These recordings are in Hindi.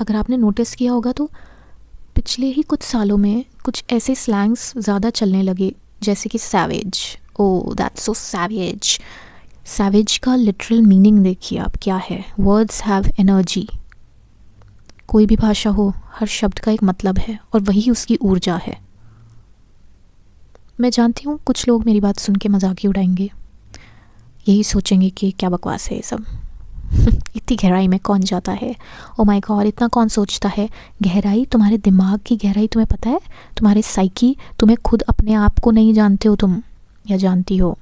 अगर आपने नोटिस किया होगा तो पिछले ही कुछ सालों में कुछ ऐसे स्लैंग्स ज़्यादा चलने लगे, जैसे कि savage. O that's so savage. Savage का लिटरल मीनिंग देखिए आप क्या है। Words have energy. कोई भी भाषा हो, हर शब्द का एक मतलब है और वही उसकी ऊर्जा है। मैं जानती हूँ कुछ लोग मेरी बात सुन के मजाक ही उड़ाएंगे, यही सोचेंगे कि क्या बकवास है ये सब। इतनी गहराई में कौन जाता है? ओ माय गॉड, इतना कौन सोचता है? गहराई, तुम्हारे दिमाग की गहराई तुम्हें पता है? तुम्हारे साइकी, तुम्हें खुद अपने आप को नहीं जानते हो तुम, या जानती हो?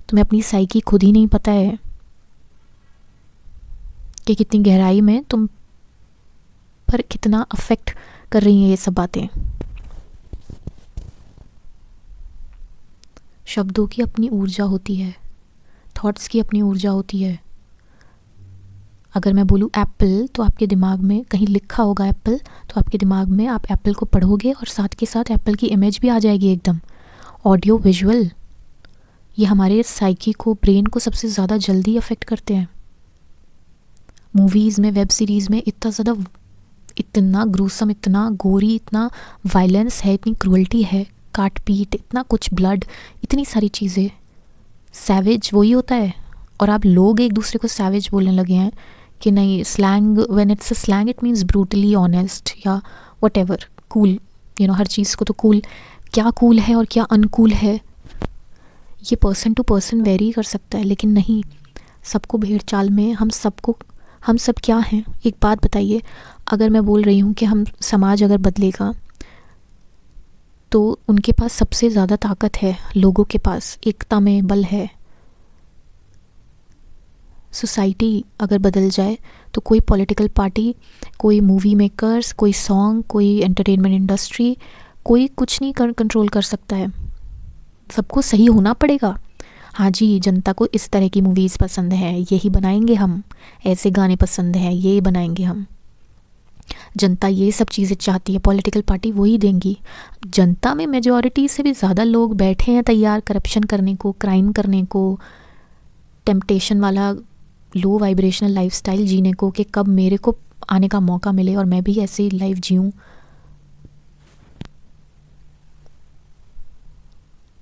तुम्हें अपनी साइकी खुद ही नहीं पता है कि कितनी गहराई में तुम पर कितना अफेक्ट कर रही हैं ये सब बातें। शब्दों की अपनी ऊर्जा होती है, थॉट्स की अपनी ऊर्जा होती है। अगर मैं बोलूँ एप्पल, तो आपके दिमाग में कहीं लिखा होगा एप्पल, तो आपके दिमाग में आप एप्पल को पढ़ोगे और साथ के साथ एप्पल की इमेज भी आ जाएगी एकदम। ऑडियो विजुअल, ये हमारे साइकी को, ब्रेन को सबसे ज़्यादा जल्दी अफेक्ट करते हैं। मूवीज़ में, वेब सीरीज़ में इतना ग्रूसम, इतना गोरी, इतना वायलेंस है, इतनी क्रूअल्टी है, काट पीट, इतना कुछ ब्लड, इतनी सारी चीज़ें। सैवेज वही होता है। और आप लोग एक दूसरे को सैवेज बोलने लगे हैं कि नहीं, slang, when it's a slang it means brutally honest या वट एवर, कूल, हर चीज़ को तो कूल, क्या कूल है और क्या अनकूल है ये पर्सन टू पर्सन वेरी कर सकता है। लेकिन नहीं, सबको भेड़ चाल में, हम सब क्या हैं? एक बात बताइए, अगर मैं बोल रही हूँ कि हम समाज अगर बदलेगा तो उनके पास सबसे ज़्यादा ताकत है, लोगों के पास एकता में बल है। सोसाइटी अगर बदल जाए तो कोई पॉलिटिकल पार्टी, कोई मूवी मेकर्स, कोई सॉन्ग, कोई एंटरटेनमेंट इंडस्ट्री, कोई कुछ नहीं कंट्रोल कर सकता है। सबको सही होना पड़ेगा। हाँ जी, जनता को इस तरह की मूवीज़ पसंद है, यही बनाएंगे हम। ऐसे गाने पसंद हैं, ये बनाएंगे हम। जनता ये सब चीज़ें चाहती है, पॉलिटिकल पार्टी वही देंगी। जनता में मेजॉरिटी से भी ज़्यादा लोग बैठे हैं तैयार करप्शन करने को, क्राइम करने को, टेम्पटेशन वाला लो वाइब्रेशनल लाइफस्टाइल जीने को, कि कब मेरे को आने का मौका मिले और मैं भी ऐसे ही लाइफ जीऊँ।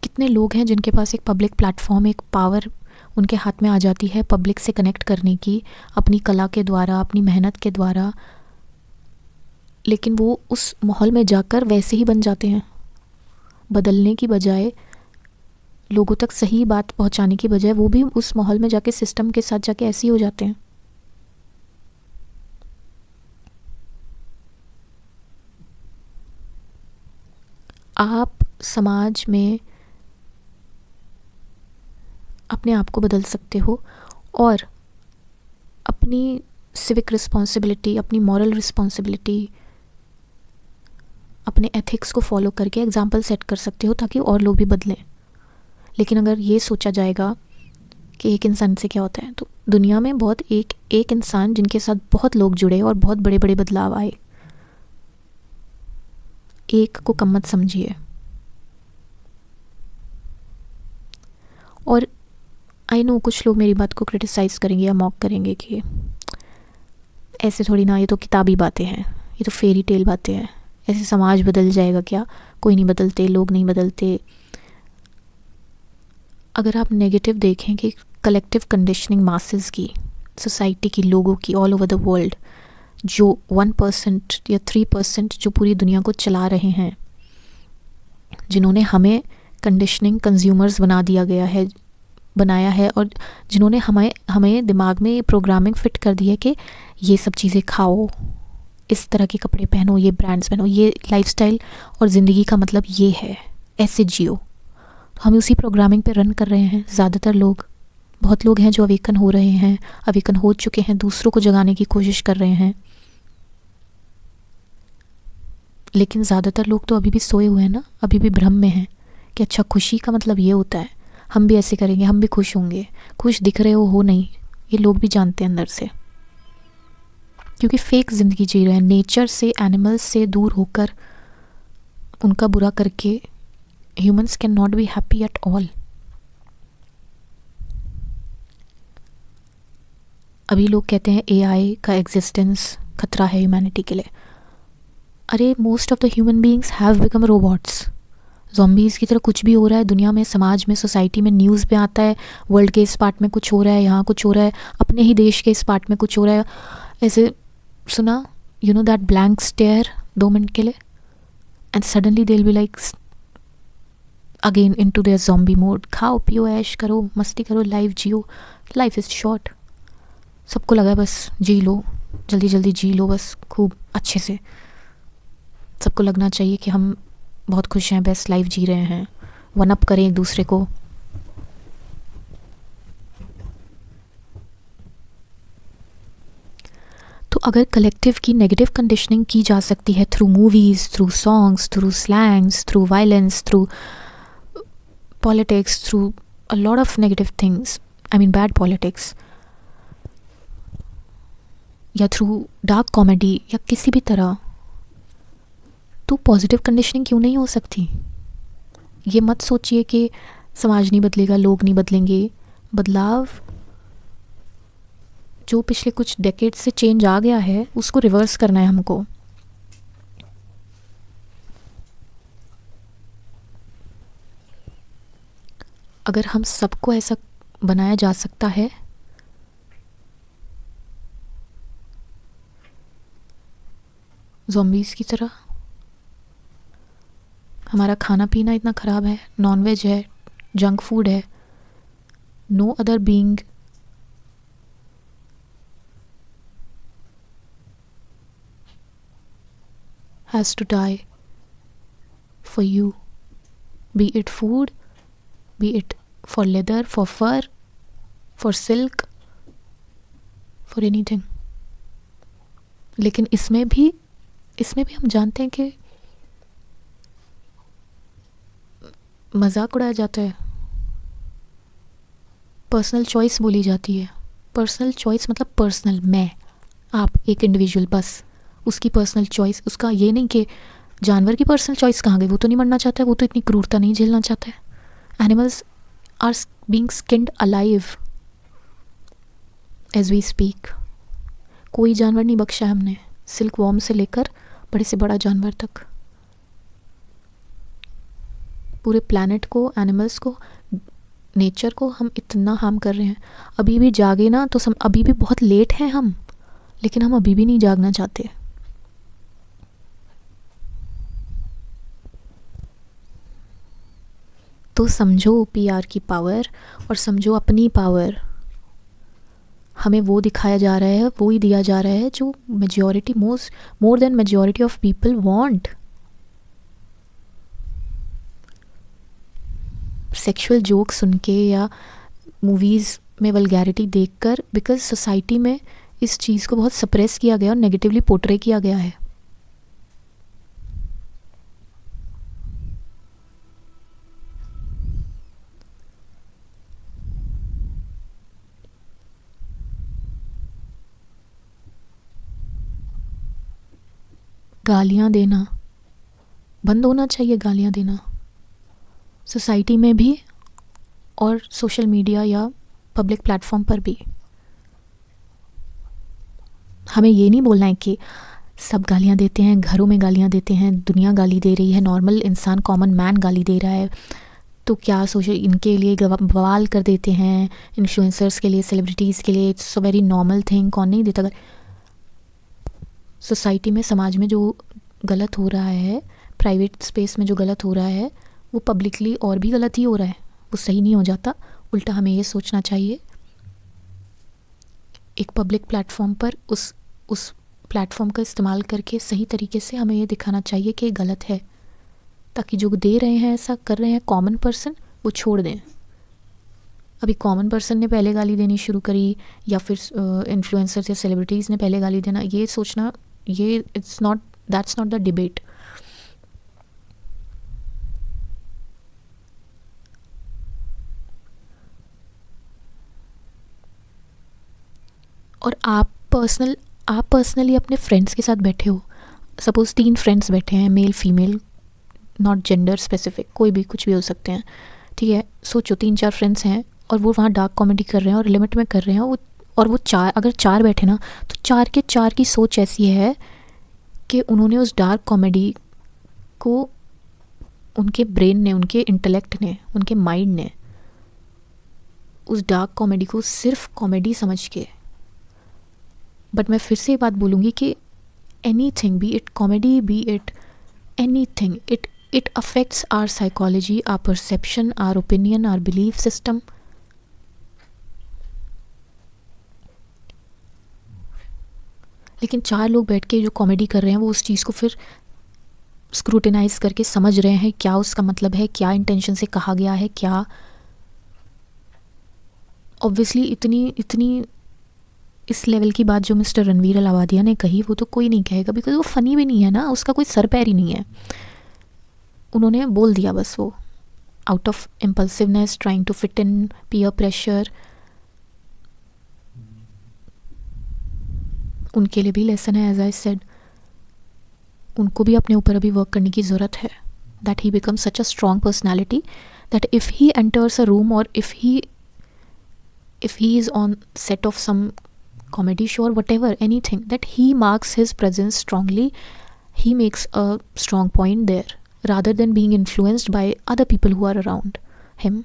कितने लोग हैं जिनके पास एक पब्लिक प्लेटफॉर्म, एक पावर उनके हाथ में आ जाती है पब्लिक से कनेक्ट करने की, अपनी कला के द्वारा, अपनी मेहनत के द्वारा, लेकिन वो उस माहौल में जाकर वैसे ही बन जाते हैं। बदलने की बजाय, लोगों तक सही बात पहुंचाने की बजाय, वो भी उस माहौल में जाके, सिस्टम के साथ जाके ऐसे ही हो जाते हैं। आप समाज में अपने आप को बदल सकते हो और अपनी सिविक रिस्पॉन्सिबिलिटी, अपनी मॉरल रिस्पॉन्सिबिलिटी, अपने एथिक्स को फॉलो करके एग्जाम्पल सेट कर सकते हो ताकि और लोग भी बदलें। लेकिन अगर ये सोचा जाएगा कि एक इंसान से क्या होता है, तो दुनिया में बहुत एक इंसान जिनके साथ बहुत लोग जुड़े और बहुत बड़े बड़े बदलाव आए। एक को कम मत समझिए। और आई नो कुछ लोग मेरी बात को क्रिटिसाइज़ करेंगे या मॉक करेंगे कि ऐसे थोड़ी ना, ये तो किताबी बातें हैं, ये तो फेरी टेल बातें हैं, ऐसे समाज बदल जाएगा क्या? कोई नहीं बदलते, लोग नहीं बदलते। अगर आप नेगेटिव देखें कि कलेक्टिव कंडीशनिंग मासेस की, सोसाइटी की, लोगों की, ऑल ओवर द वर्ल्ड, जो 1% या 3% जो पूरी दुनिया को चला रहे हैं, जिन्होंने हमें कंडीशनिंग कंज्यूमर्स बनाया है और जिन्होंने हमें दिमाग में ये प्रोग्रामिंग फिट कर दी है कि ये सब चीज़ें खाओ, इस तरह के कपड़े पहनो, ये ब्रांड्स पहनो, ये लाइफस्टाइल और ज़िंदगी का मतलब ये है, ऐसे जियो। तो हम उसी प्रोग्रामिंग पे रन कर रहे हैं ज़्यादातर लोग। बहुत लोग हैं जो अवेकन हो रहे हैं, अवेकन हो चुके हैं, दूसरों को जगाने की कोशिश कर रहे हैं, लेकिन ज़्यादातर लोग तो अभी भी सोए हुए हैं ना, अभी भी भ्रम में हैं कि अच्छा, खुशी का मतलब ये होता है, हम भी ऐसे करेंगे, हम भी खुश होंगे। खुश दिख रहे हो नहीं, ये लोग भी जानते हैं अंदर से, क्योंकि फेक ज़िंदगी जी रहे हैं, नेचर से, एनिमल्स से दूर होकर, उनका बुरा करके। Humans can not be happy at all. अभी लोग कहते हैं एआई का एग्जिस्टेंस खतरा है ह्यूमैनिटी के लिए। अरे most of the human beings have become robots. Zombies की तरह कुछ भी हो रहा है दुनिया में, समाज में, सोसाइटी में, न्यूज़ पे आता है, वर्ल्ड के इस पार्ट में कुछ हो रहा है, यहाँ कुछ हो रहा है, अपने ही देश के इस पार्ट में कुछ हो रहा है। ऐसे सुना, you know that blank stare 2 minute के लिए, and suddenly they will be like again into their zombie mode. खाओ पियो ऐश करो, मस्ती करो, लाइफ जियो, लाइफ इज़ शॉर्ट। सबको लगा है बस जी लो, जल्दी जल्दी जी लो, बस खूब अच्छे से। सबको लगना चाहिए कि हम बहुत खुश हैं, बेस्ट लाइफ जी रहे हैं, वन अप करें एक दूसरे को। तो अगर कलेक्टिव की नेगेटिव कंडीशनिंग की जा सकती है through movies, through songs, through slangs, through violence, through politics, through a lot of negative things, I mean bad politics, या थ्रू डार्क कॉमेडी या किसी भी तरह, तो पॉजिटिव कंडीशनिंग क्यों नहीं हो सकती? ये मत सोचिए कि समाज नहीं बदलेगा, लोग नहीं बदलेंगे। बदलाव जो पिछले कुछ डेकेड से चेंज आ गया है उसको रिवर्स करना है हमको। अगर हम सबको ऐसा बनाया जा सकता है, ज़ॉम्बीज़ की तरह। हमारा खाना पीना इतना ख़राब है, नॉनवेज है, जंक फूड है, no other being has to die for you, be it food, be it for leather, for fur, for silk, for anything। लेकिन इसमें भी हम जानते हैं कि मजाक उड़ाया जाता है, पर्सनल चॉइस बोली जाती है। पर्सनल चॉइस मतलब पर्सनल, मैं, आप, एक इंडिविजुअल, बस उसकी पर्सनल चॉइस। उसका ये नहीं कि जानवर की पर्सनल चॉइस कहाँ गई, वो तो नहीं मरना चाहता है, वो तो इतनी क्रूरता नहीं झेलना चाहता है। Animals are being skinned alive as we speak. कोई जानवर नहीं बख्शा है हमने, सिल्क वॉर्म से लेकर बड़े से बड़ा जानवर तक। पूरे प्लैनेट को, एनिमल्स को, नेचर को हम इतना हार्म कर रहे हैं। अभी भी जागे ना तो अभी भी बहुत लेट हैं हम, लेकिन हम अभी भी नहीं जागना चाहते। तो समझो पीआर की पावर और समझो अपनी पावर। हमें वो दिखाया जा रहा है, वो ही दिया जा रहा है जो majority, more than majority of people want. Sexual joke सुन के या मूवीज़ में वल्गैरिटी देखकर, बिकॉज सोसाइटी में इस चीज़ को बहुत सप्रेस किया गया और नेगेटिवली पोर्ट्रे किया गया है। गालियाँ देना बंद होना चाहिए, गालियाँ देना सोसाइटी में भी और सोशल मीडिया या पब्लिक प्लेटफॉर्म पर भी। हमें ये नहीं बोलना है कि सब गालियाँ देते हैं, घरों में गालियाँ देते हैं, दुनिया गाली दे रही है, नॉर्मल इंसान, कॉमन मैन गाली दे रहा है, तो क्या सोशल इनके लिए बवाल कर देते हैं, इन्फ्लुएंसर्स के लिए, सेलिब्रिटीज़ के लिए, it's a very normal thing. कौन नहीं देता? अगर सोसाइटी में, समाज में जो गलत हो रहा है, प्राइवेट स्पेस में जो गलत हो रहा है, वो पब्लिकली और भी गलत ही हो रहा है, वो सही नहीं हो जाता। उल्टा हमें ये सोचना चाहिए, एक पब्लिक प्लेटफॉर्म पर उस प्लेटफॉर्म का इस्तेमाल करके सही तरीके से हमें ये दिखाना चाहिए कि गलत है, ताकि जो दे रहे हैं, ऐसा कर रहे हैं कॉमन पर्सन, वो छोड़ दें। अभी कॉमन पर्सन ने पहले गाली देनी शुरू करी या फिर इन्फ्लुएंसर्स या सेलिब्रिटीज़ ने पहले गाली देना, ये सोचना, ये दैट्स नॉट द डिबेट। और आप पर्सनली अपने फ्रेंड्स के साथ बैठे हो, सपोज़ 3 फ्रेंड्स बैठे हैं, male female, not gender specific, कोई भी कुछ भी हो सकते हैं, ठीक है। सोचो 3-4 फ्रेंड्स हैं और वो वहाँ डार्क कॉमेडी कर रहे हैं और लिमिट में कर रहे हैं, और वो चार, अगर चार बैठे ना तो चार के चार की सोच ऐसी है कि उन्होंने उस डार्क कॉमेडी को, उनके ब्रेन ने, उनके इंटेलेक्ट ने, उनके माइंड ने उस डार्क कॉमेडी को सिर्फ कॉमेडी समझ के, बट मैं फिर से ये बात बोलूँगी कि anything, B it comedy, B it anything, it affects our psychology, our perception, our opinion, our belief system. लेकिन चार लोग बैठ के जो कॉमेडी कर रहे हैं वो उस चीज़ को फिर स्क्रूटिनाइज करके समझ रहे हैं क्या उसका मतलब है, क्या इंटेंशन से कहा गया है, क्या ऑब्वियसली इतनी इस लेवल की बात जो मिस्टर रणवीर अलावादिया ने कही वो तो कोई नहीं कहेगा, बिकॉज वो फ़नी भी नहीं है ना, उसका कोई सर पैर ही नहीं है। उन्होंने बोल दिया बस, वो out of impulsiveness, trying to fit in, peer pressure. उनके लिए भी लेसन है, एज आई सेड, उनको भी अपने ऊपर अभी वर्क करने की ज़रूरत है, that he become such a strong personality that if he enters a room और if he is on set of some comedy show or whatever, anything, that he marks his presence strongly, he makes a strong point there rather than being influenced by other people who are around him.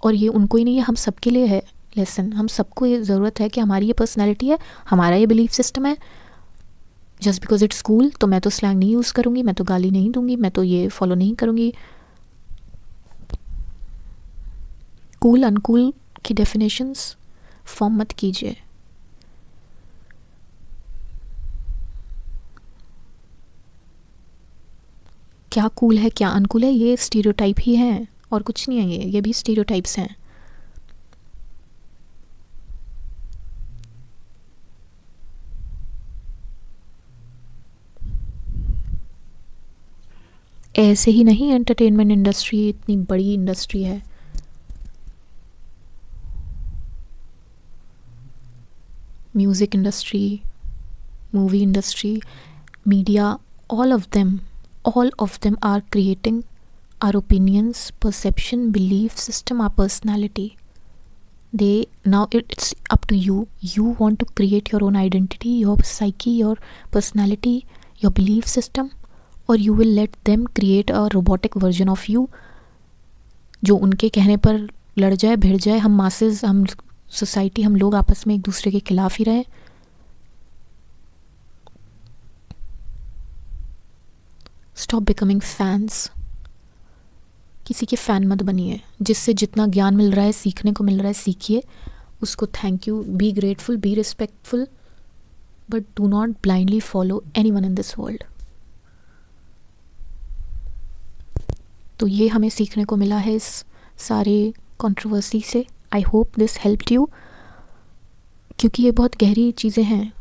और ये उनको ही नहीं है, हम सबके लिए है लेसन। हम सबको ये ज़रूरत है कि हमारी ये पर्सनैलिटी है, हमारा ये बिलीफ सिस्टम है। जस्ट बिकॉज इट्स कूल तो मैं तो स्लैंग नहीं यूज़ करूँगी, मैं तो गाली नहीं दूँगी, मैं तो ये फॉलो नहीं करूँगी। कूल अनकूल की डेफिनेशंस फॉर्म मत कीजिए। क्या कूल है क्या अनकूल है ये स्टीरियोटाइप ही हैं और कुछ नहीं है, ये भी स्टीरियोटाइप्स हैं। ऐसे ही नहीं एंटरटेनमेंट इंडस्ट्री इतनी बड़ी इंडस्ट्री है। Music industry, movie industry, media, all of them are creating our opinions, perception, belief system, our personality. Now it's up to you. You want to create your own identity, your psyche, your personality, your belief system, or you will let them create a robotic version of you जो उनके कहने पर लड़ जाए, भिड़ जाए। हम मासेस, हम सोसाइटी, हम लोग आपस में एक दूसरे के खिलाफ ही रहे। Stop becoming fans. किसी के फ़ैन मत बनिए। जिससे जितना ज्ञान मिल रहा है, सीखने को मिल रहा है, सीखिए उसको। Thank you, be grateful, be respectful, but do not blindly follow anyone in this world. तो ये हमें सीखने को मिला है इस सारे कंट्रोवर्सी से। I hope this helped you, क्योंकि ये बहुत गहरी चीज़ें हैं।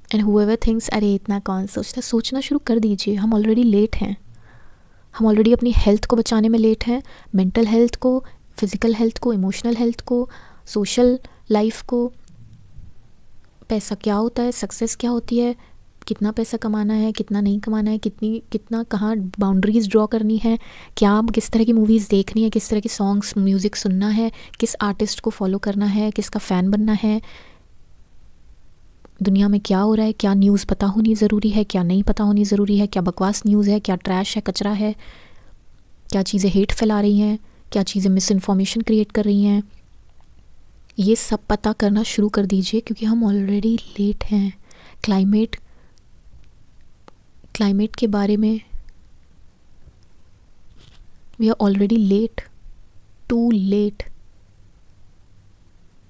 एंड whoever थिंक्स अरे इतना कौन सोचता, सोचना शुरू कर दीजिए। हम ऑलरेडी लेट हैं, हम ऑलरेडी अपनी हेल्थ को बचाने में लेट हैं। मेंटल हेल्थ को, फिज़िकल हेल्थ को, इमोशनल हेल्थ को, सोशल लाइफ को। पैसा क्या होता है, सक्सेस क्या होती है, कितना पैसा कमाना है, कितना नहीं कमाना है, कितना कहाँ बाउंड्रीज़ ड्रॉ करनी है, क्या किस तरह की मूवीज़ देखनी है, किस तरह की सॉन्ग्स म्यूज़िक सुनना है, किस आर्टिस्ट को फॉलो करना है, किसका फ़ैन बनना है, दुनिया में क्या हो रहा है, क्या न्यूज़ पता होनी ज़रूरी है, क्या नहीं पता होनी ज़रूरी है, क्या बकवास न्यूज़ है, क्या ट्रैश है, कचरा है, क्या चीज़ें हेट फैला रही हैं, क्या चीज़ें मिस इन्फॉर्मेशन क्रिएट कर रही हैं। ये सब पता करना शुरू कर दीजिए, क्योंकि हम ऑलरेडी लेट हैं। क्लाइमेट के बारे में we are already late, too late.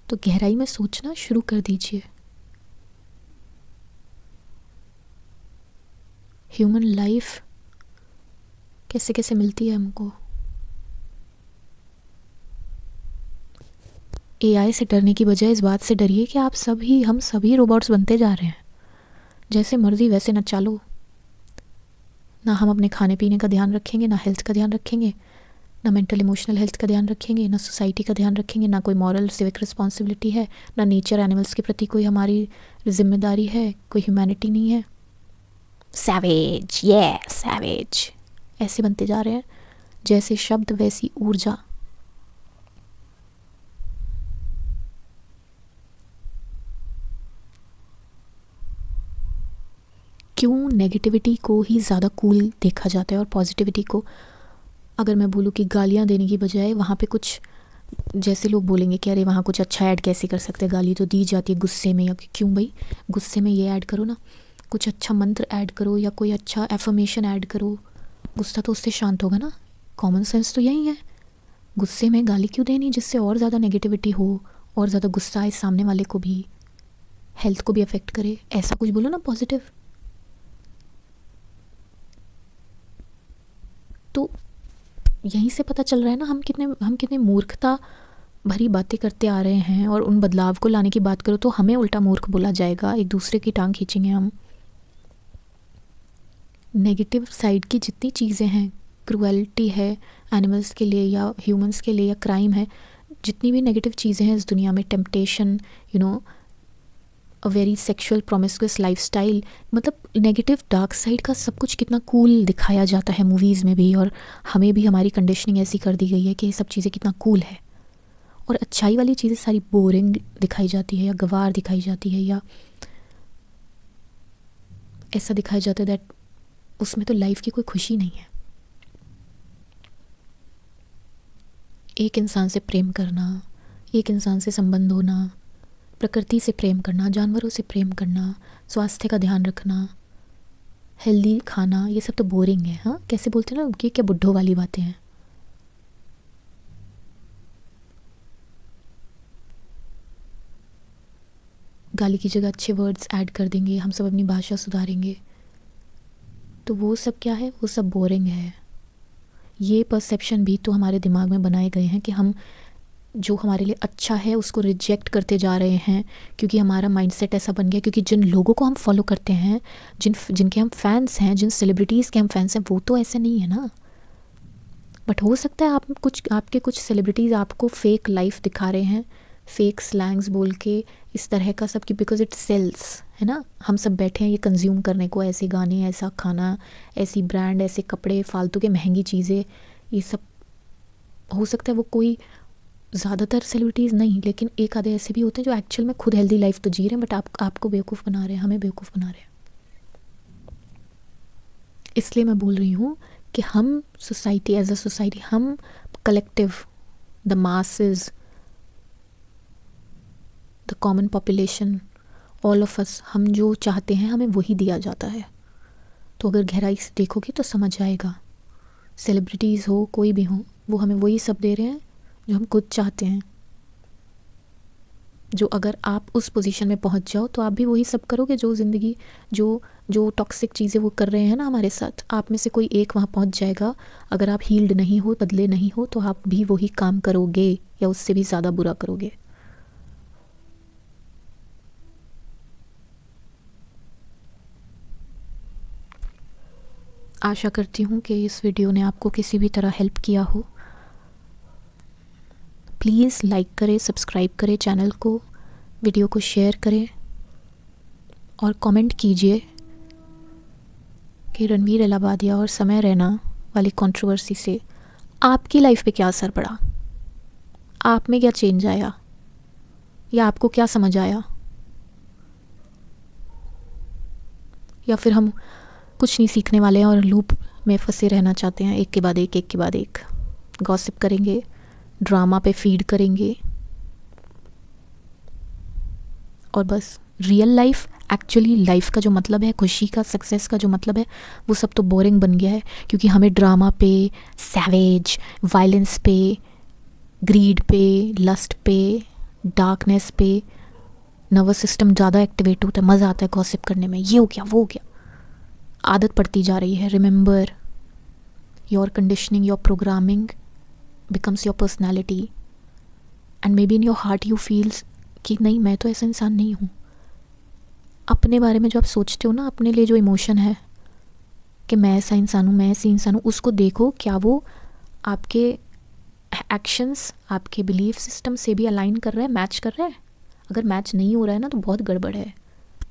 तो गहराई में सोचना शुरू कर दीजिए। ह्यूमन लाइफ कैसे कैसे मिलती है हमको। एआई से डरने की बजाय इस बात से डरिए कि हम सभी रोबोट्स बनते जा रहे हैं। जैसे मर्जी वैसे न चालो। ना हम अपने खाने पीने का ध्यान रखेंगे, ना हेल्थ का ध्यान रखेंगे, ना मेंटल इमोशनल हेल्थ का ध्यान रखेंगे, ना सोसाइटी का ध्यान रखेंगे, ना कोई मॉरल सिविक रिस्पॉन्सिबिलिटी है, ना नेचर एनिमल्स के प्रति कोई हमारी जिम्मेदारी है, कोई ह्यूमैनिटी नहीं है। Savage, savage. ऐसे बनते जा रहे हैं, जैसे शब्द वैसी ऊर्जा। क्यों नेगेटिविटी को ही ज़्यादा कूल देखा जाता है और पॉजिटिविटी को, अगर मैं बोलूँ कि गालियाँ देने की बजाय वहाँ पे कुछ, जैसे लोग बोलेंगे कि अरे वहाँ कुछ अच्छा ऐड कैसे कर सकते हैं, गाली तो दी जाती है गुस्से में, या क्यों भाई गुस्से में ये ऐड करो ना, कुछ अच्छा मंत्र ऐड करो या कोई अच्छा एफर्मेशन ऐड करो, गुस्सा तो उससे शांत होगा ना। कॉमन सेंस तो यही है। गुस्से में गाली क्यों देनी जिससे और ज़्यादा नेगेटिविटी हो, और ज़्यादा गुस्सा आए सामने वाले को भी, हेल्थ को भी अफेक्ट करे। ऐसा कुछ बोलो ना पॉजिटिव। तो यहीं से पता चल रहा है ना हम कितने मूर्खता भरी बातें करते आ रहे हैं, और उन बदलाव को लाने की बात करो तो हमें उल्टा मूर्ख बोला जाएगा, एक दूसरे की टांग खींचेंगे हम। नेगेटिव साइड की जितनी चीज़ें हैं, क्रूएल्टी है एनिमल्स के लिए या ह्यूमंस के लिए, या क्राइम है, जितनी भी नेगेटिव चीज़ें हैं इस दुनिया में, temptation, a very sexual प्रोमिस्कुअस lifestyle, मतलब नेगेटिव डार्क साइड का सब कुछ कितना कूल दिखाया जाता है मूवीज़ में भी, और हमें भी हमारी कंडीशनिंग ऐसी कर दी गई है कि ये सब चीज़ें कितना कूल है, और अच्छाई वाली चीज़ें सारी बोरिंग दिखाई जाती है या गवार दिखाई जाती है, या ऐसा दिखाया जाता है दैट उसमें तो लाइफ की कोई खुशी नहीं है। एक इंसान से प्रेम करना, एक इंसान से संबंध होना, प्रकृति से प्रेम करना, जानवरों से प्रेम करना, स्वास्थ्य का ध्यान रखना, हेल्दी खाना, ये सब तो बोरिंग है। हाँ, कैसे बोलते हैं ना, ये क्या बुड्ढों वाली बातें हैं। गाली की जगह अच्छे वर्ड्स ऐड कर देंगे, हम सब अपनी भाषा सुधारेंगे, तो वो सब क्या है, वो सब बोरिंग है। ये परसेप्शन भी तो हमारे दिमाग में बनाए गए हैं कि हम जो हमारे लिए अच्छा है उसको रिजेक्ट करते जा रहे हैं, क्योंकि हमारा माइंडसेट ऐसा बन गया, क्योंकि जिन लोगों को हम फॉलो करते हैं, जिनके हम फैंस हैं, जिन सेलिब्रिटीज़ के हम फैंस हैं, वो तो ऐसे नहीं है ना। बट हो सकता है आपके कुछ सेलिब्रिटीज़ आपको फेक लाइफ दिखा रहे हैं, फेक स्लैंग्स बोल के इस तरह का सब, कि बिकॉज इट सेल्स, है ना। हम सब बैठे हैं ये कंज्यूम करने को, ऐसे गाने, ऐसा खाना, ऐसी ब्रांड, ऐसे कपड़े, फालतू के महंगी चीज़ें, ये सब। हो सकता है वो कोई, ज़्यादातर सेलिब्रिटीज़ नहीं, लेकिन एक आधे ऐसे भी होते हैं जो एक्चुअल में खुद हेल्दी लाइफ तो जी रहे हैं, बट आपको बेवकूफ़ बना रहे हैं, हमें बेवकूफ़ बना रहे हैं। इसलिए मैं बोल रही हूँ कि हम सोसाइटी, एज अ सोसाइटी, हम collective, the masses, the common population, all of us, हम जो चाहते हैं हमें वही दिया जाता है। तो अगर गहराई से देखोगे तो समझ आएगा, सेलिब्रिटीज़ हो, कोई भी हो, वो हमें वही सब दे रहे हैं जो हम खुद चाहते हैं। जो अगर आप उस पोजीशन में पहुंच जाओ तो आप भी वही सब करोगे, जो ज़िंदगी, जो टॉक्सिक चीज़ें वो कर रहे हैं ना हमारे साथ, आप में से कोई एक वहाँ पहुंच जाएगा। अगर आप हील्ड नहीं हो, बदले नहीं हो, तो आप भी वही काम करोगे या उससे भी ज़्यादा बुरा करोगे। आशा करती हूँ कि इस वीडियो ने आपको किसी भी तरह हेल्प किया हो। प्लीज़ लाइक करें, सब्सक्राइब करें चैनल को, वीडियो को शेयर करें, और कमेंट कीजिए कि रणवीर इलाहाबादिया और समय रैना वाली कंट्रोवर्सी से आपकी लाइफ पे क्या असर पड़ा, आप में क्या चेंज आया, या आपको क्या समझ आया, या फिर हम कुछ नहीं सीखने वाले हैं और लूप में फंसे रहना चाहते हैं, एक के बाद एक गॉसिप करेंगे, ड्रामा पे फीड करेंगे, और बस रियल लाइफ, एक्चुअली लाइफ का जो मतलब है, खुशी का, सक्सेस का जो मतलब है, वो सब तो बोरिंग बन गया है, क्योंकि हमें ड्रामा पे, सैवेज, वायलेंस पे, ग्रीड पे, लस्ट पे, डार्कनेस पे नर्वस सिस्टम ज़्यादा एक्टिवेट होता है, मज़ा आता है गॉसिप करने में, ये हो गया, वो हो गया, आदत पड़ती जा रही है। Remember, your conditioning, your programming becomes your personality, and maybe in your heart you feels कि नहीं, मैं तो ऐसा इंसान नहीं हूँ। अपने बारे में जो आप सोचते हो ना, अपने लिए जो इमोशन है कि मैं ऐसा इंसान हूँ, मैं ऐसी इंसान हूँ, उसको देखो, क्या वो आपके एक्शंस, आपके बिलीफ सिस्टम से भी अलाइन कर रहा है, मैच कर रहा है। अगर मैच नहीं हो रहा है ना, तो बहुत गड़बड़ है।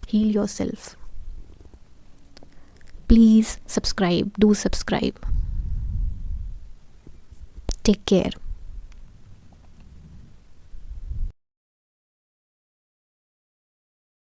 Heal yourself. Please subscribe, do subscribe. Take care.